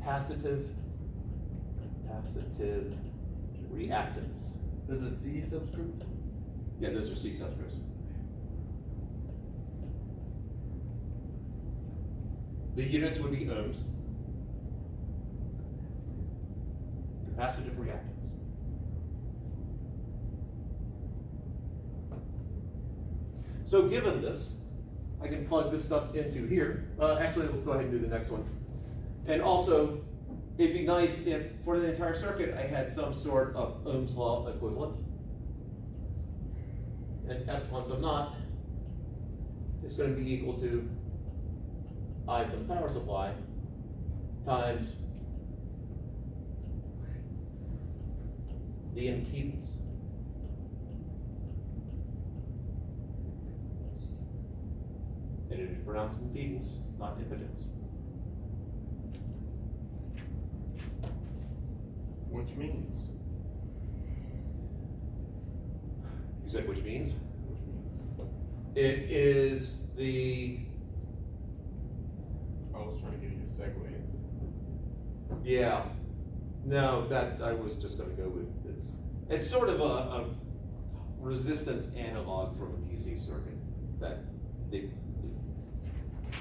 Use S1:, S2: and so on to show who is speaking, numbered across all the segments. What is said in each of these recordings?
S1: capacitive reactance.
S2: There's a C subscript?
S1: Yeah, those are C subscripts. The units would be ohms. Capacitive reactance. So given this, I can plug this stuff into here. Actually, let's go ahead and do the next one. And also, it'd be nice if for the entire circuit I had some sort of Ohm's law equivalent. And epsilon sub naught is going to be equal to I from the power supply times the impedance. And it is pronounced impedance, not impedance.
S3: Which means?
S1: You said which means?
S3: Which means?
S1: It is the,
S3: I was trying to get you to segue into.
S1: yeah, no, that I was just gonna go with, it's sort of a resistance analog from a DC circuit, that the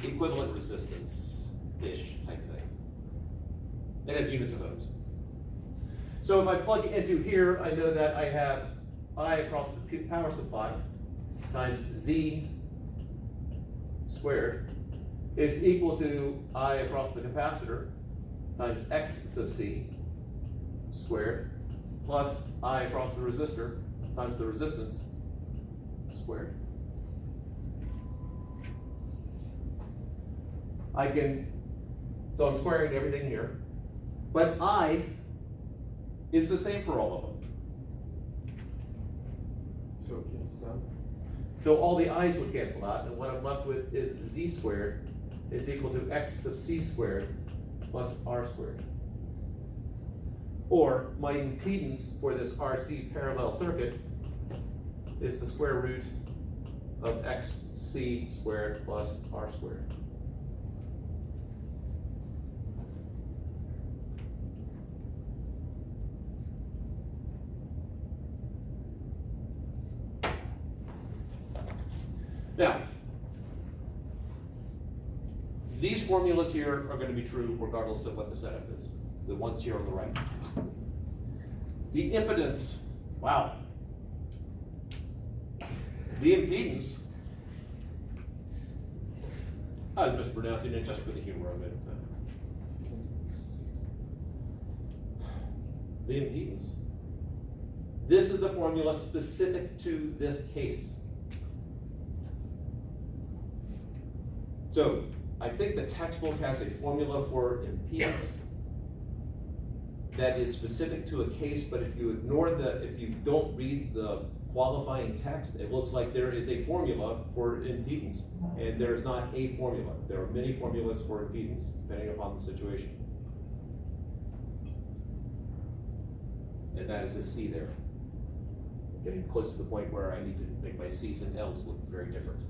S1: equivalent resistance-ish type thing. It has units of ohms. So if I plug into here, I know that I have I across the power supply times Z squared is equal to I across the capacitor times X sub C squared plus I across the resistor times the resistance squared. So I'm squaring everything here, but I is the same for all of them.
S3: So it cancels out?
S1: So all the i's would cancel out, and what I'm left with is Z squared is equal to X sub C squared plus R squared. Or my impedance for this RC parallel circuit is the square root of XC squared plus R squared. Now, these formulas here are going to be true regardless of what the setup is. The ones here on the right. The impedance, wow. The impedance, I was mispronouncing it just for the humor of it. The impedance. This is the formula specific to this case. So I think the textbook has a formula for impedance that is specific to a case, but if you don't read the qualifying text, it looks like there is a formula for impedance, and there is not a formula. There are many formulas for impedance, depending upon the situation. And that is a C there. Getting close to the point where I need to make my C's and L's look very different.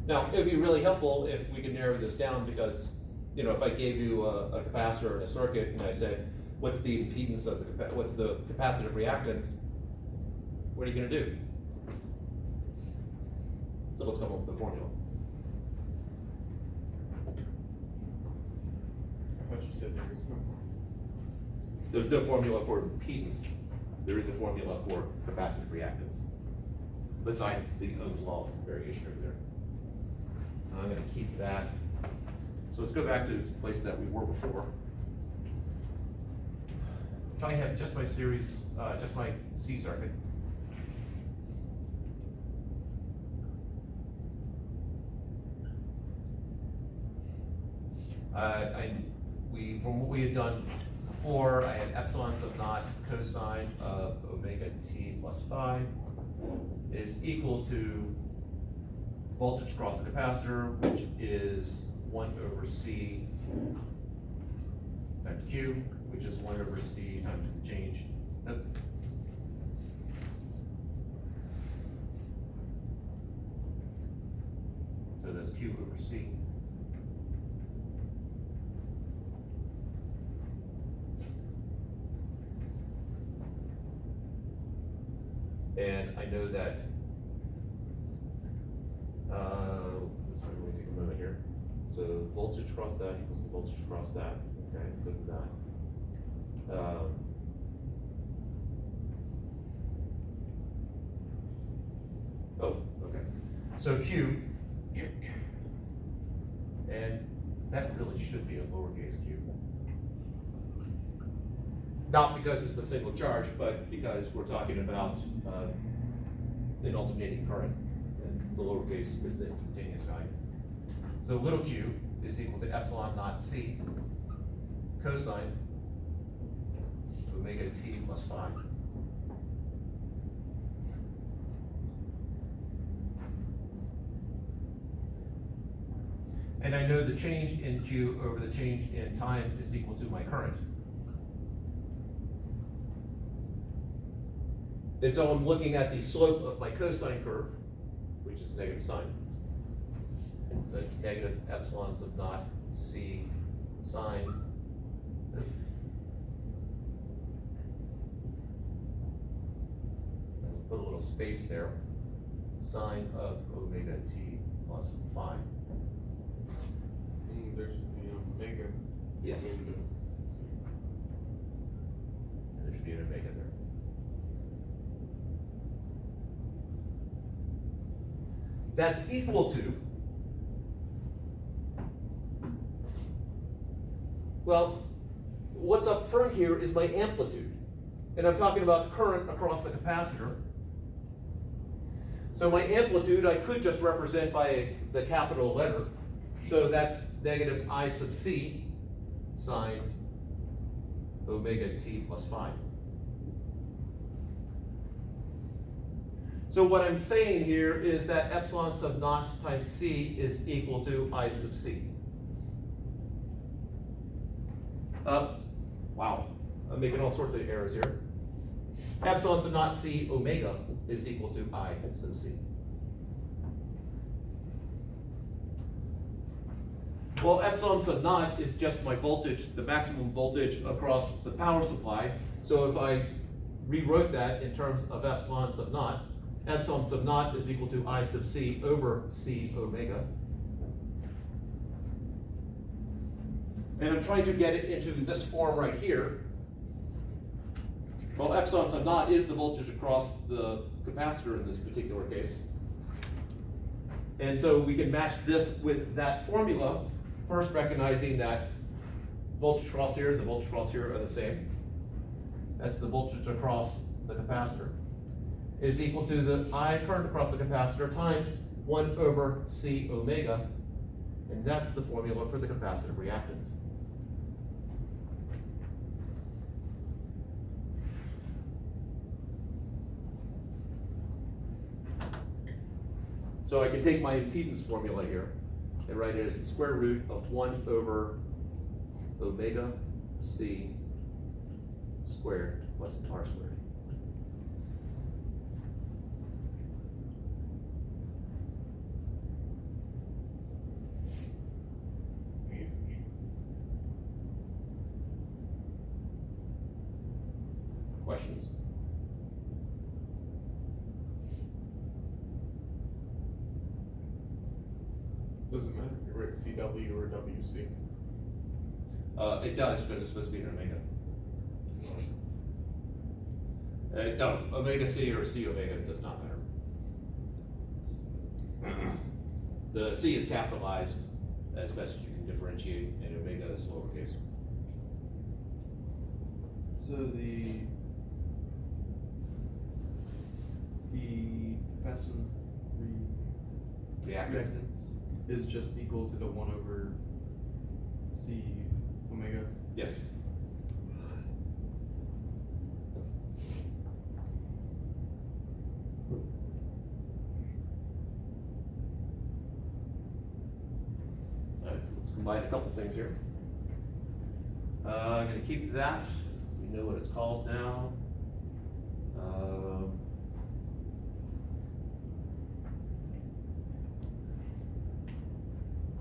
S1: Now, it would be really helpful if we could narrow this down because, if I gave you a capacitor and a circuit and I said, what's the impedance of what's the capacitive reactance? What are you going to do? So let's come up with the formula.
S3: I thought you said there was no formula.
S1: There's no formula for impedance. There is a formula for capacitive reactance. Besides the Ohm's law variation over there. I'm going to keep that. So let's go back to the place that we were before. If I have just my series, just my C circuit. From what we had done before, I had epsilon sub naught cosine of omega t plus phi is equal to voltage across the capacitor, which is 1 over C times Q, which is 1 over C times the change. as Q over C. And I know that, this might really take a moment here. So voltage across that equals the voltage across that. Okay, good with that. Oh, okay. So Q, and that really should be a lowercase q. Not because it's a single charge, but because we're talking about an alternating current, and the lowercase is the instantaneous value. So little q is equal to epsilon naught c cosine omega t plus phi. And I know the change in Q over the change in time is equal to my current. And so I'm looking at the slope of my cosine curve, which is negative sine. So it's negative epsilon sub naught c sine. I'll put a little space there. Sine of omega t plus phi.
S3: There should be omega.
S1: Yes.
S3: Omega C.
S1: And there should be an omega there. That's equal to, well, what's up front here is my amplitude. And I'm talking about current across the capacitor. So my amplitude I could just represent by the capital letter. So that's negative I sub c sine omega t plus phi. So what I'm saying here is that epsilon sub naught times c is equal to I sub c. Wow, I'm making all sorts of errors here. Epsilon sub naught c omega is equal to I sub c. Well, epsilon sub naught is just my voltage, the maximum voltage across the power supply. So if I rewrote that in terms of epsilon sub naught is equal to I sub c over c omega. And I'm trying to get it into this form right here. Well, epsilon sub naught is the voltage across the capacitor in this particular case. And so we can match this with that formula. First, recognizing that voltage across here and the voltage across here are the same. That's the voltage across the capacitor. Is equal to the I current across the capacitor times 1 over C omega. And that's the formula for the capacitive reactance. So I can take my impedance formula here and write it as the square root of 1 over omega c squared plus r squared. Questions?
S3: Doesn't matter if you write CW or WC.
S1: It does, because it's supposed to be an omega. No, omega c or c omega does not matter. The c is capitalized as best you can differentiate, and omega is lowercase.
S2: So the capacitive
S1: Reactance.
S2: reactance is just equal to the 1 over C omega.
S1: Yes. All right, let's combine a couple things here. I'm going to keep that. We know what it's called now.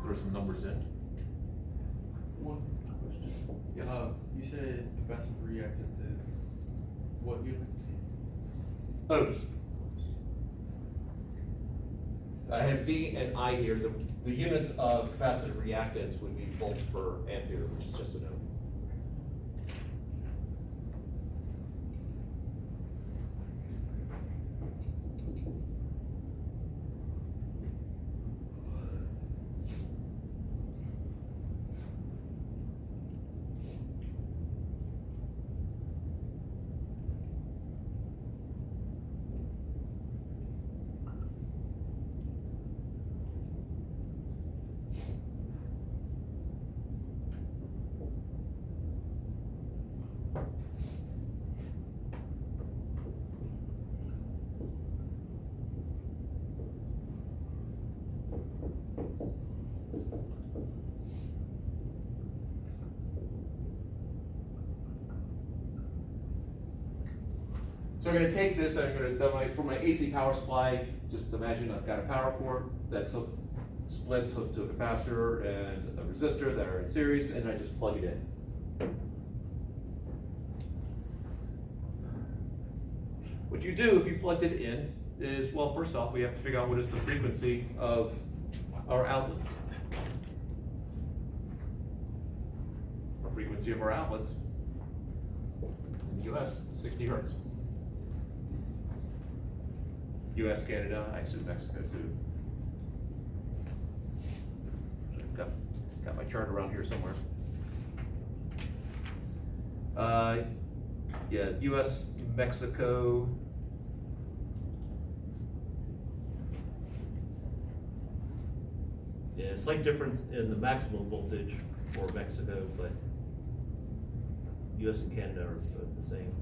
S1: throw some numbers in.
S2: One question.
S1: Yes.
S2: You said capacitive reactance is what units?
S1: Ohms. I have V and I here. The units of capacitive reactance would be volts per ampere, which is just an ohm. So I'm going to take this, I'm going to, for my AC power supply, just imagine I've got a power cord that's splits hooked to a capacitor and a resistor that are in series, and I just plug it in. What you do if you plugged it in is, well, first off, we have to figure out what is the frequency of our outlets. Our frequency of our outlets in the US, 60 hertz. US, Canada, I assume Mexico too. Got my chart around here somewhere. Yeah, US, Mexico.
S4: Yeah, slight difference in the maximum voltage for Mexico, but US and Canada are both the same.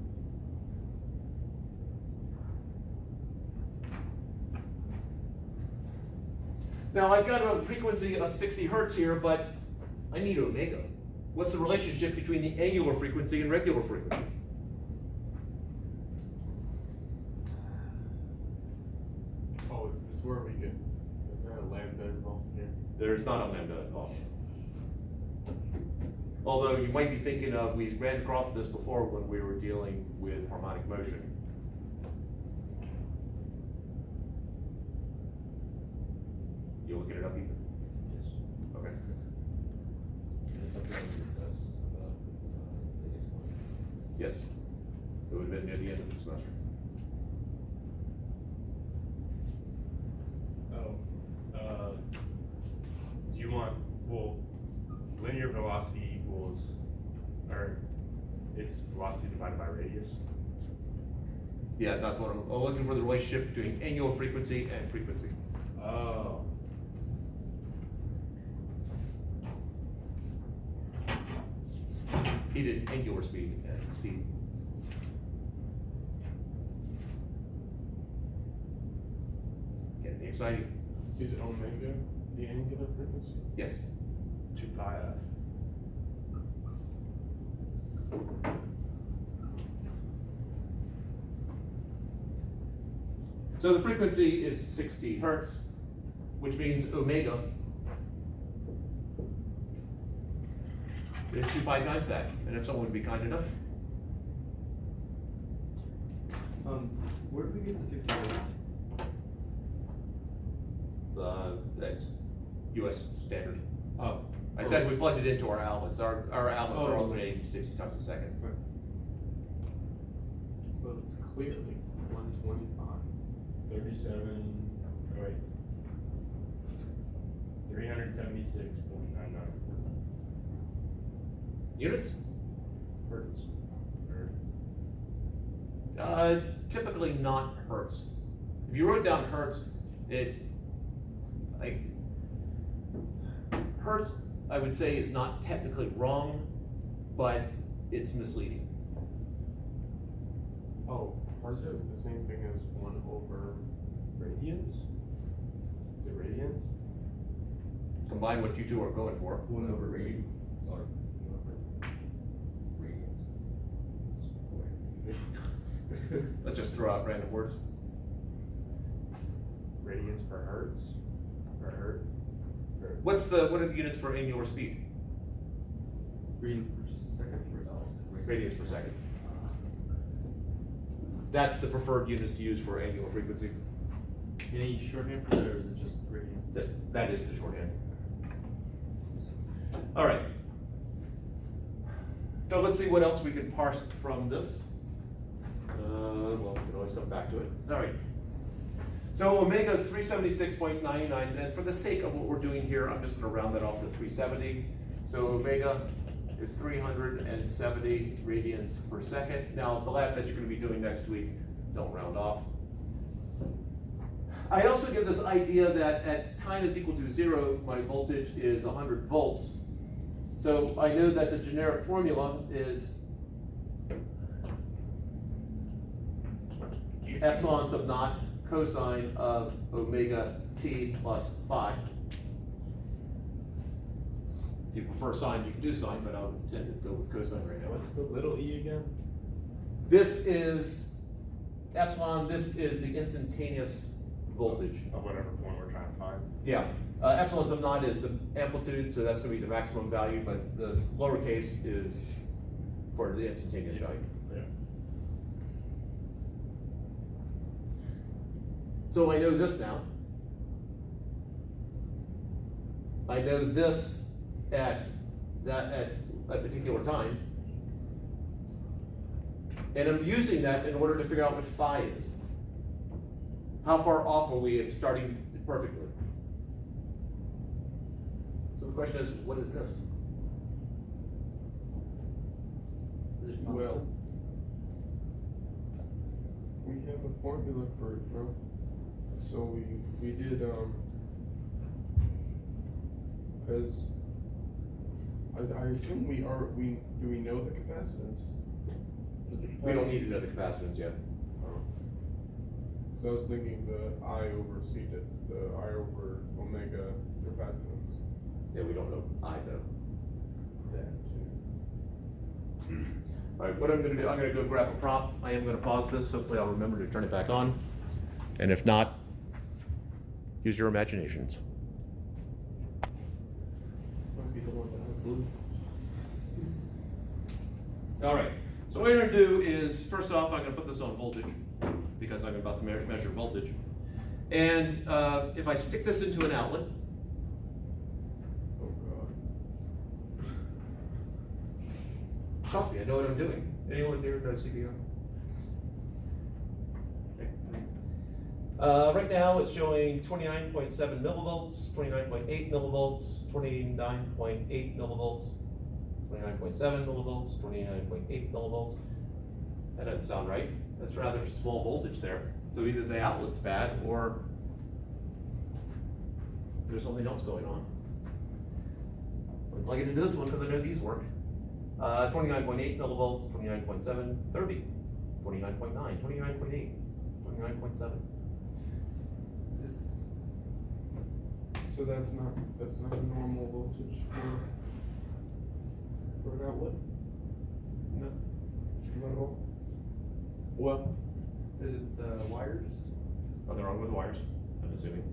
S1: Now I've got a frequency of 60 hertz here, but I need omega. What's the relationship between the angular frequency and regular frequency?
S3: Oh, is this where we get, is there a lambda involved here?
S1: There's not a lambda involved. Although you might be thinking of, we ran across this before when we were dealing with harmonic motion. You looking it up, Ethan?
S4: Yes.
S1: Okay. Yes. It would have been near the end of the semester.
S5: Do you want, well, linear velocity equals, or it's velocity divided by radius?
S1: Yeah, that's what I'm looking for, the relationship between angular frequency and frequency.
S5: Oh.
S1: Heated angular speed and speed. Getting exciting.
S3: Is omega the angular frequency?
S1: Yes.
S5: 2 pi f.
S1: So the frequency is 60 hertz, which means omega is 2 pi times that. And if someone would be kind enough,
S2: Where did we get the 60 hertz?
S1: that's US standard.
S2: Oh.
S1: I said we plugged it into our outlets. Our outlets are
S2: Oh.
S1: alternating 60 times a second.
S3: Well, it's clearly 125.
S5: 37, oh wait. 376.99
S1: Units?
S5: hertz.
S1: Typically not hertz. If you wrote down hertz, hertz, I would say, is not technically wrong, but it's misleading.
S3: Oh, hertz is the same thing as 1 over radians? Is it radians?
S1: Combine what you two are going for.
S2: 1 over radian.
S4: Sorry.
S1: Let's just throw out random words.
S5: Radians per hertz? Per hertz?
S3: current.
S1: what are the units for angular speed?
S2: Radians per second.
S1: Radians per second. That's the preferred units to use for angular frequency.
S2: Any shorthand for that, or is it just radians?
S1: That is the shorthand. All right. So let's see what else we can parse from this. Well, we can always come back to it. All right. So omega is 376.99, and for the sake of what we're doing here, I'm just going to round that off to 370. So omega is 370 radians per second. Now, the lab that you're going to be doing next week, don't round off. I also give this idea that at time is equal to 0, my voltage is 100 volts. So I know that the generic formula is epsilon sub naught cosine of omega t plus phi. If you prefer sine, you can do sine, but I would tend to go with cosine right now.
S3: What's the little e again?
S1: This is epsilon, this is the instantaneous voltage.
S5: Of whatever point we're trying to find.
S1: Yeah, epsilon sub naught is the amplitude, so that's gonna be the maximum value, but the lowercase is for the instantaneous value.
S5: Yeah.
S1: So I know this now. I know this at a particular time. And I'm using that in order to figure out what phi is. How far off are we of starting perfectly? So the question is, what is this?
S3: Well, we have a formula for it, no? So we did, because I assume do we know the capacitance?
S1: We don't need to know the capacitance yet.
S3: So I was thinking the I over C, the I over omega capacitance.
S1: Yeah, we don't know I though.
S3: That too.
S1: All right, what I'm gonna do, I'm gonna go grab a prop. I am gonna pause this. Hopefully I'll remember to turn it back on. And if not, use your imaginations.
S2: Might be the one that has blue.
S1: All right, so what I'm gonna do is, first off, I'm gonna put this on voltage because I'm about to measure voltage. And if I stick this into an outlet,
S3: Oh god.
S1: trust me, I know what I'm doing. Anyone here know CPR? Okay. Right now it's showing 29.7 millivolts, 29.8 millivolts, 29.8 millivolts, 29.7 millivolts, 29.8 millivolts. That doesn't sound right. That's rather small voltage there. So either the outlet's bad or there's something else going on. I'm plugging into this one because I know these work. 29.8 millivolts, 29.7, 30, 29.9, 29.8, 29.7.
S3: So that's not a normal voltage for an outlet?
S1: No.
S3: Not at all? Well,
S2: Is it the wires?
S1: Nothing wrong with the wires, I'm assuming.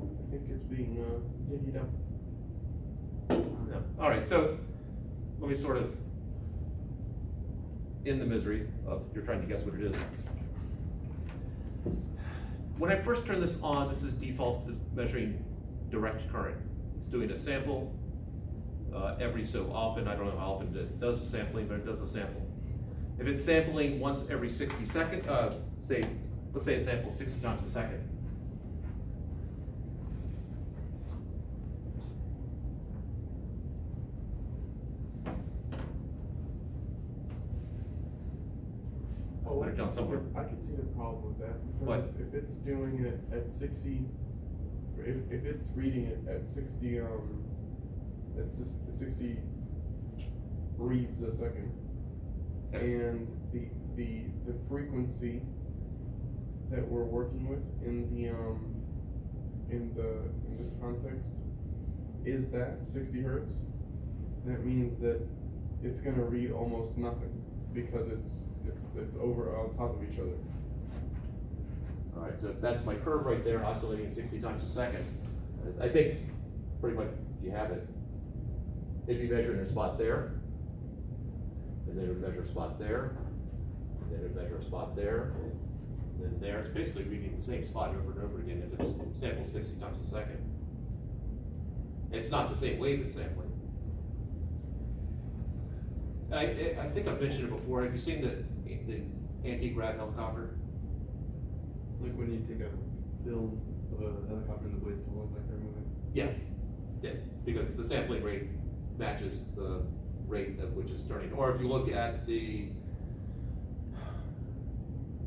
S3: I think it's being divvied up.
S1: No. All right, so let me sort of end the misery of you're trying to guess what it is. When I first turn this on, this is default to measuring direct current. It's doing a sample every so often. I don't know how often it does the sampling, but it does the sample. If it's sampling once every 60 seconds, let's say it samples 60 times a second.
S3: Oh,
S1: Put it down somewhere.
S3: I can see the problem with that. Because
S1: What?
S3: if it's doing it at 60, if it's reading it at 60, it's 60 reads a second, and the frequency that we're working with in this context is that 60 hertz, that means that it's gonna read almost nothing because it's over on top of each other.
S1: All right, so if that's my curve right there, oscillating 60 times a second, I think pretty much you have it. It'd be measuring a spot there, and then it would measure a spot there, and then it would measure a spot there, and then there. It's basically reading the same spot over and over again if it's sampled 60 times a second. It's not the same wave it's sampling. I think I've mentioned it before. Have you seen the anti-grav helicopter?
S2: Like when you take a film of a helicopter and the blades don't look like they're moving.
S1: Yeah, yeah, because the sampling rate matches the rate at which it's turning. Or if you look at the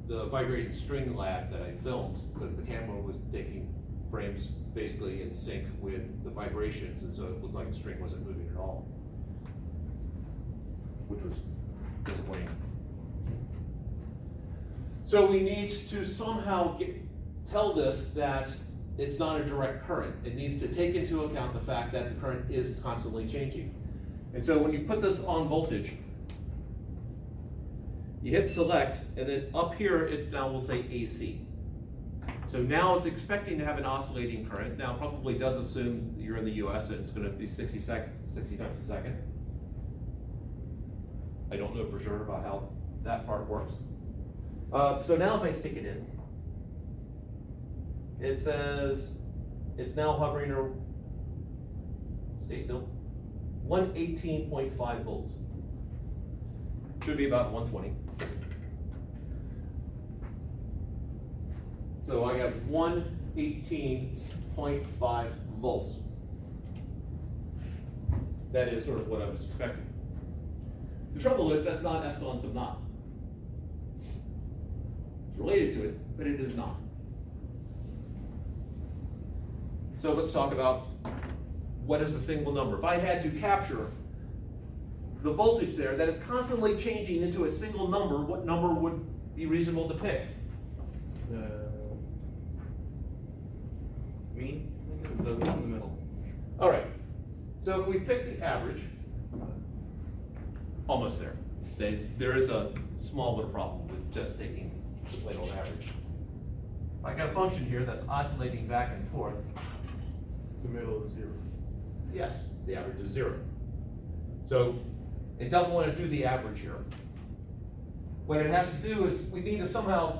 S1: vibrating string lab that I filmed, because the camera was taking frames basically in sync with the vibrations, and so it looked like the string wasn't moving at all, which was disappointing. So we need to somehow tell this that it's not a direct current. It needs to take into account the fact that the current is constantly changing. And so when you put this on voltage, you hit select, and then up here it now will say AC. So now it's expecting to have an oscillating current. Now it probably does assume you're in the US and it's going to be 60 times a second. I don't know for sure about how that part works. So now if I stick it in, it says it's now hovering or stay still, 118.5 volts. Should be about 120. So I have 118.5 volts. That is sort of what I was expecting. The trouble is that's not epsilon sub naught. It's related to it, but it is not. So let's talk about what is a single number. If I had to capture the voltage there that is constantly changing into a single number, what number would be reasonable to pick?
S2: Mean? The one in the middle.
S1: All right. So if we pick the average, almost there. There is a small little problem with just taking the plain old average. I got a function here that's oscillating back and forth.
S3: The middle is 0.
S1: Yes, the average is 0. So it doesn't want to do the average here. What it has to do is we need to somehow